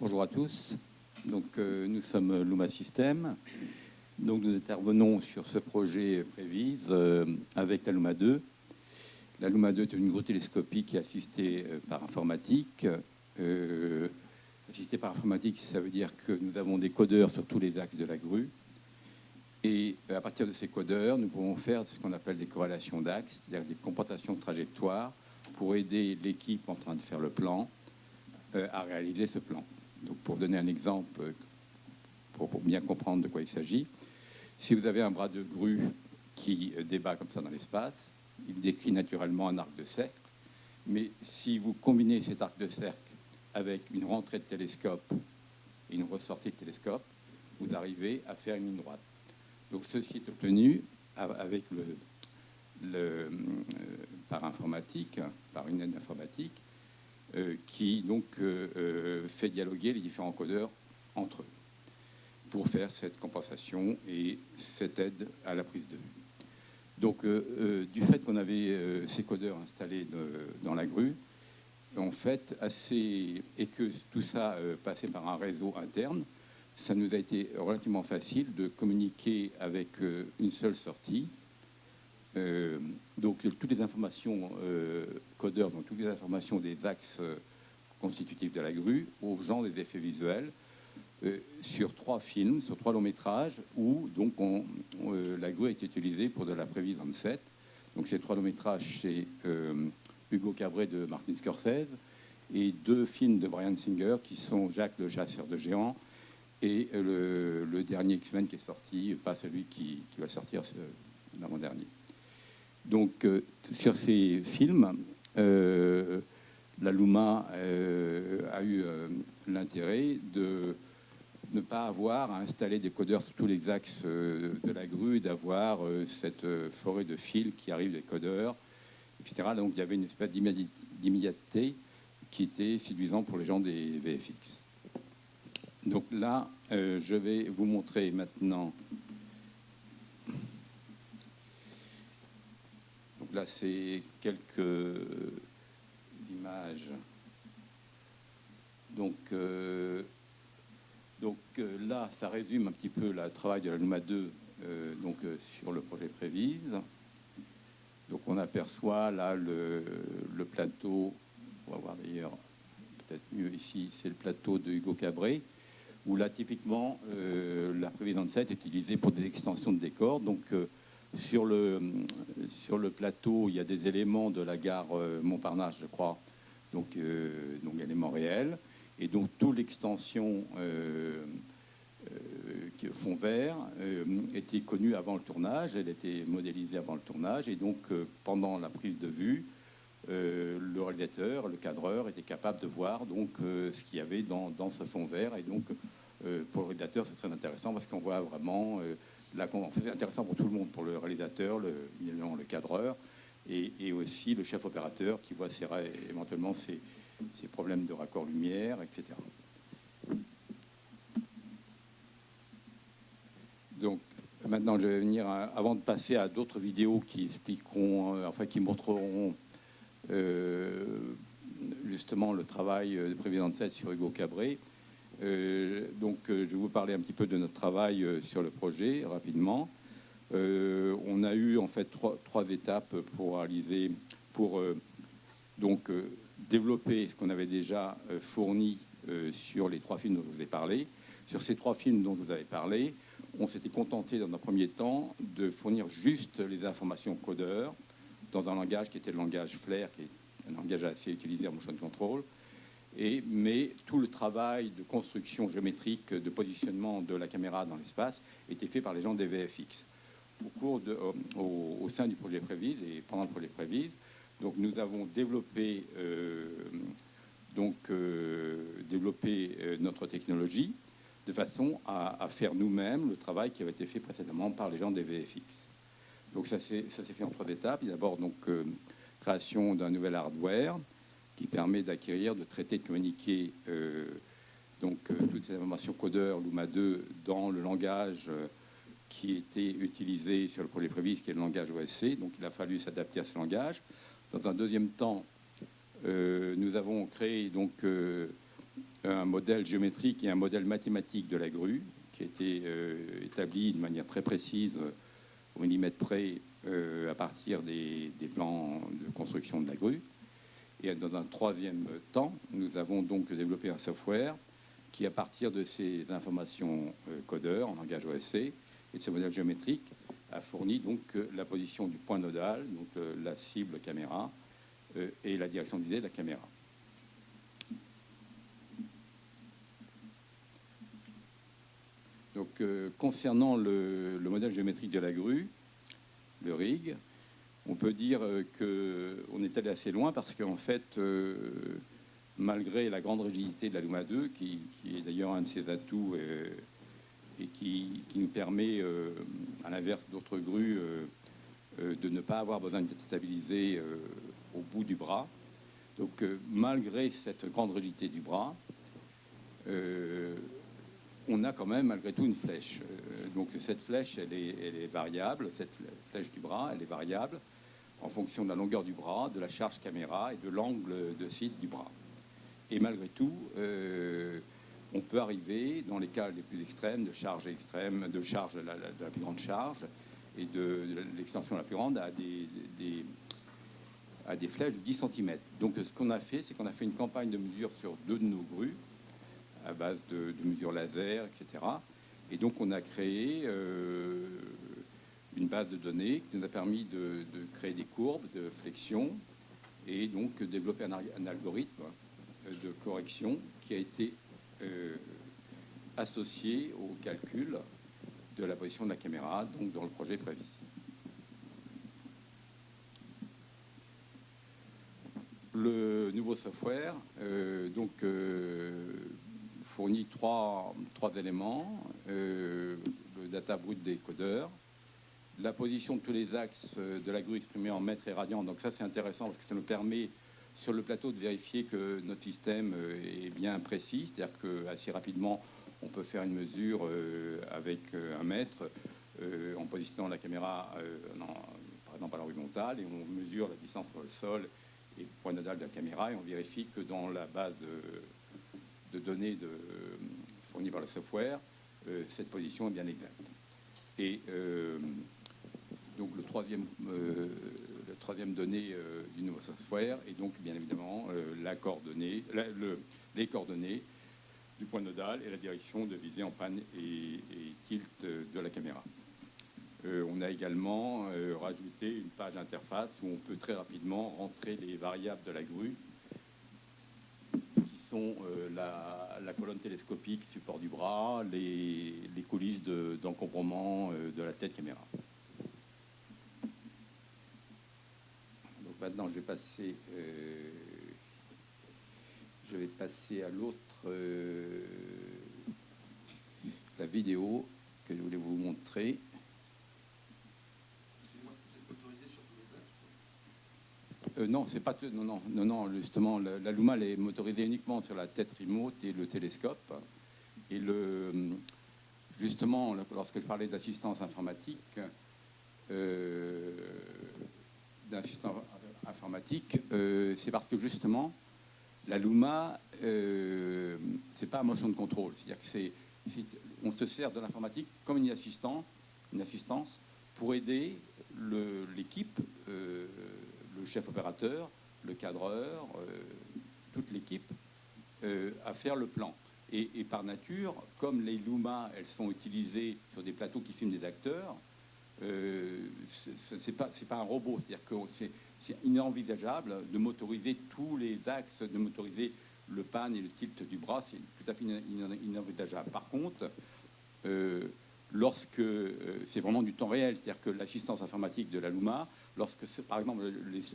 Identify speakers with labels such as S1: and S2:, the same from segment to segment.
S1: Bonjour à tous. Donc, nous sommes Luma System. Donc, nous intervenons sur ce projet Prévise avec la Luma 2. La Luma 2 est une grue télescopique qui est assistée par informatique. Assistée par informatique, ça veut dire que nous avons des codeurs sur tous les axes de la grue. Et à partir de ces codeurs, nous pouvons faire ce qu'on appelle des corrélations d'axes, c'est-à-dire des comportations de trajectoire pour aider l'équipe en train de faire le plan à réaliser ce plan. Donc, pour donner un exemple, pour bien comprendre de quoi il s'agit, si vous avez un bras de grue qui débat comme ça dans l'espace, il décrit naturellement un arc de cercle. Mais si vous combinez cet arc de cercle avec une rentrée de télescope et une ressortie de télescope, vous arrivez à faire une ligne droite. Donc, ceci est obtenu avec par informatique, par une aide informatique, qui donc fait dialoguer les différents codeurs entre eux pour faire cette compensation et cette aide à la prise de vue. Donc, du fait qu'on avait ces codeurs installés dans la grue, en fait, et que tout ça passait par un réseau interne, ça nous a été relativement facile de communiquer avec une seule sortie. Donc, toutes les informations codeurs, donc toutes les informations des axes constitutifs de la grue, aux gens des effets visuels, sur 3 films, sur 3 longs métrages, où donc la grue a été utilisée pour de la Prévise 27. Donc, ces 3 longs métrages, c'est Hugo Cabret de Martin Scorsese et 2 films de Bryan Singer qui sont Jacques le chasseur de géants et le dernier X-Men qui est sorti, pas celui qui va sortir l'avant-dernier. Donc, sur ces films, la Luma a eu l'intérêt de ne pas avoir à installer des codeurs sur tous les axes de la grue et d'avoir cette forêt de fils qui arrive des codeurs, etc. Donc, il y avait une espèce d'immédiateté qui était séduisante pour les gens des VFX. Donc là, je vais vous montrer maintenant. Donc là, c'est quelques images. Donc là, ça résume un petit peu le travail de la Luma 2 sur le projet Prévise. Donc on aperçoit là le plateau, on va voir d'ailleurs peut-être mieux ici, c'est le plateau de Hugo Cabret, où là, typiquement, la Prévise 27 est utilisée pour des extensions de décors. Donc, sur le plateau, il y a des éléments de la gare Montparnasse, je crois, donc éléments réels. Et donc, toute l'extension fond vert était connue avant le tournage, elle était modélisée avant le tournage. Et donc, pendant la prise de vue, le réalisateur, le cadreur était capable de voir donc ce qu'il y avait dans ce fond vert. Et donc, pour le réalisateur, c'est très intéressant parce qu'on voit vraiment... en fait, c'est intéressant pour tout le monde, pour le réalisateur, le cadreur, et aussi le chef opérateur qui voit éventuellement ses problèmes de raccord lumière, etc. Donc, maintenant, je vais venir, avant de passer à d'autres vidéos qui expliqueront, qui montreront justement le travail de Prévise 27 sur Hugo Cabret. Je vais vous parler un petit peu de notre travail sur le projet rapidement. On a eu en fait trois étapes pour réaliser, développer ce qu'on avait déjà fourni sur les 3 films dont je vous ai parlé. Sur ces 3 films dont je vous avais parlé, on s'était contenté dans un premier temps de fournir juste les informations codeurs dans un langage qui était le langage FLAIR, qui est un langage assez utilisé en motion control. Mais tout le travail de construction géométrique, de positionnement de la caméra dans l'espace était fait par les gens des VFX. Au sein du projet Prévise et pendant le projet Prévise, donc nous avons développé notre technologie de façon à faire nous-mêmes le travail qui avait été fait précédemment par les gens des VFX. Donc ça s'est fait en 3 étapes. D'abord, création d'un nouvel hardware qui permet d'acquérir, de traiter, de communiquer toutes ces informations codeurs Luma 2 dans le langage qui était utilisé sur le projet Prévise, qui est le langage OSC. Donc il a fallu s'adapter à ce langage. Dans un deuxième temps, nous avons créé un modèle géométrique et un modèle mathématique de la grue qui a été établi de manière très précise au millimètre près à partir des plans de construction de la grue. Et dans un troisième temps, nous avons donc développé un software qui, à partir de ces informations codeurs en langage OSC et de ce modèle géométrique, a fourni donc la position du point nodal, donc la cible caméra, et la direction de visée de la caméra. Donc, concernant le modèle géométrique de la grue, le RIG, on peut dire qu'on est allé assez loin parce qu'en fait, malgré la grande rigidité de la Luma 2, qui est d'ailleurs un de ses atouts et qui nous permet, à l'inverse d'autres grues, de ne pas avoir besoin d'être stabilisé au bout du bras. Donc, malgré cette grande rigidité du bras, on a quand même malgré tout une flèche. Donc cette flèche, elle est variable, cette flèche du bras, elle est variable en fonction de la longueur du bras, de la charge caméra et de l'angle de site du bras. Et malgré tout, on peut arriver, dans les cas les plus extrêmes, de charge extrême, de charge de la plus grande charge et de l'extension la plus grande, à des flèches de 10 cm. Donc ce qu'on a fait, c'est qu'on a fait une campagne de mesure sur 2 de nos grues, à base de mesures laser, etc. Et donc, on a créé une base de données qui nous a permis de créer des courbes de flexion et donc développer un algorithme de correction qui a été associé au calcul de la position de la caméra, donc dans le projet Prévis. Le nouveau software, fournit trois éléments. Le data brut des codeurs, la position de tous les axes de la grue exprimée en mètres et radians. Donc ça, c'est intéressant parce que ça nous permet, sur le plateau, de vérifier que notre système est bien précis. C'est-à-dire qu'assez rapidement, on peut faire une mesure avec 1 mètre en positionnant la caméra, par exemple, à l'horizontale, et on mesure la distance entre le sol et le point nodal de la caméra, et on vérifie que dans la base de données fournies par le software, cette position est bien exacte. Et donc la troisième donnée du nouveau software est donc bien évidemment les coordonnées du point nodal et la direction de visée en panne et tilt de la caméra. On a également rajouté une page interface où on peut très rapidement rentrer les variables de la grue, qui sont la colonne télescopique, support du bras, les coulisses d'encombrement de la tête caméra. Donc maintenant, je vais passer à l'autre, la vidéo que je voulais vous montrer. Non, c'est pas non, justement, la Luma elle est motorisée uniquement sur la tête remote et le télescope. Et justement, lorsque je parlais d'assistance informatique, c'est parce que justement, la Luma, c'est pas un motion de contrôle. C'est-à-dire que on se sert de l'informatique comme une assistance pour aider l'équipe, le chef opérateur, le cadreur, toute l'équipe, à faire le plan. Et par nature, comme les Luma, elles sont utilisées sur des plateaux qui filment des acteurs, c'est pas un robot. C'est-à-dire que c'est inenvisageable de motoriser tous les axes, de motoriser le pan et le tilt du bras. C'est tout à fait inenvisageable. Par contre, lorsque c'est vraiment du temps réel, c'est-à-dire que l'assistance informatique de la Luma, lorsque, par exemple,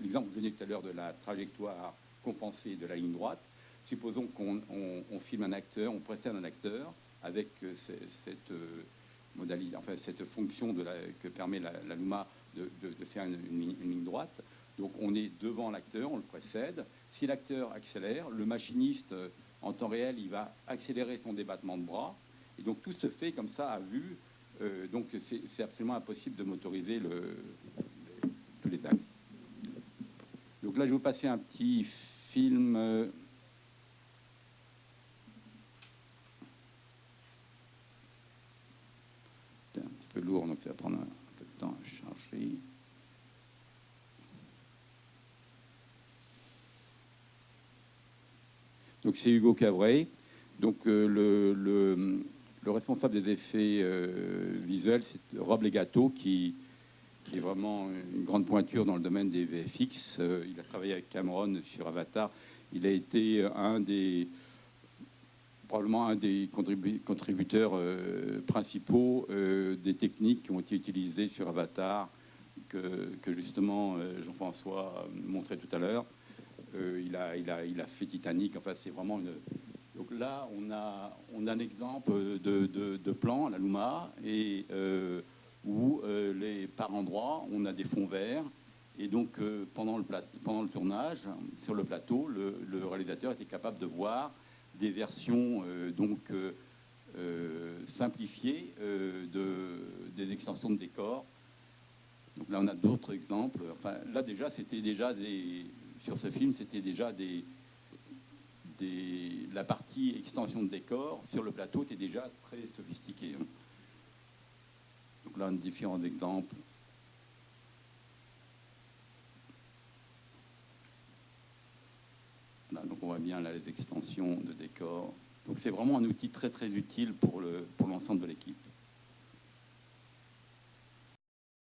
S1: l'exemple que je donnais tout à l'heure de la trajectoire compensée de la ligne droite, supposons qu'on filme un acteur, on précède un acteur avec cette modalité, enfin cette fonction que permet la Luma de faire une ligne droite. Donc on est devant l'acteur, on le précède. Si l'acteur accélère, le machiniste en temps réel, il va accélérer son débattement de bras. Et donc tout se fait comme ça à vue. Donc c'est absolument impossible de motoriser tous les axes. Donc là, je vais vous passer un petit film ça va prendre un peu de temps à charger. Donc c'est Hugo Cabret. Donc le responsable des effets visuels, c'est Rob Legato, qui est vraiment une grande pointure dans le domaine des VFX. Il a travaillé avec Cameron sur Avatar. Il a été probablement un des contributeurs principaux des techniques qui ont été utilisées sur Avatar, que justement Jean-François montrait tout à l'heure. Il a fait Titanic. Enfin, c'est vraiment une... Donc là, on a un exemple de plan à la Luma et où par endroits, on a des fonds verts. Et donc, pendant le tournage, sur le plateau, le réalisateur était capable de voir des versions simplifiées des extensions de décors. Donc là, on a d'autres exemples. Enfin, là, déjà, sur ce film, c'était déjà la partie extension de décor sur le plateau était déjà très sophistiquée. Donc là, on a différents exemples. Là, donc on voit bien là les extensions de décor. Donc c'est vraiment un outil très très utile pour l'ensemble de l'équipe.